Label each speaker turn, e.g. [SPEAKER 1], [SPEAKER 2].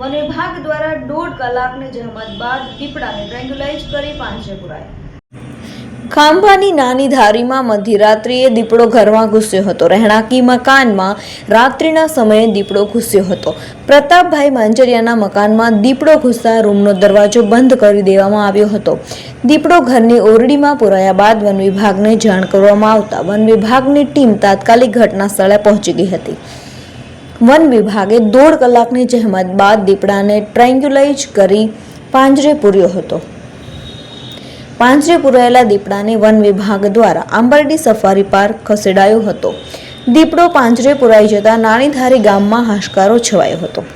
[SPEAKER 1] One વિભાગ દ્વારા 1.5 કલાકની જહેમત બાદ દીપડાને ટ્રેન્ક્યુલાઇઝ કરી પાંજરે પુરાયો. ખાંભાની નાની ધારીમાં મધ્યરાત્રિએ દીપડો ઘરમાં ઘૂસ્યો હતો. રહેણાંકી મકાનમાં રાત્રિના સમયે દીપડો ઘૂસ્યો હતો. પ્રતાપભાઈ માંજરિયાના મકાનમાં દીપડો ઘૂસતા રૂમનો દરવાજો બંધ કરી દેવામાં આવ્યો હતો. દીપડો ઘરની ઓરડીમાં પુરાયા બાદ વન વિભાગને જાણ કરવામાં આવતા વન વિભાગની ટીમ તાત્કાલિક ઘટના સ્થળે પહોંચી ગઈ હતી. વન વિભાગે 1.5 કલાકની જહેમત બાદ દીપડાને ટ્રેન્ક્યુલાઇઝ કરી પાંજરે પૂર્યો હતો. પાંજરે પુરાયેલા દીપડાને વન વિભાગ દ્વારા આંબરડી સફારી પાર્ક ખસેડાયો હતો. દીપડો પાંજરે પુરાઈ જતા નાની ધારી ગામમાં હાશકારો છવાયો હતો.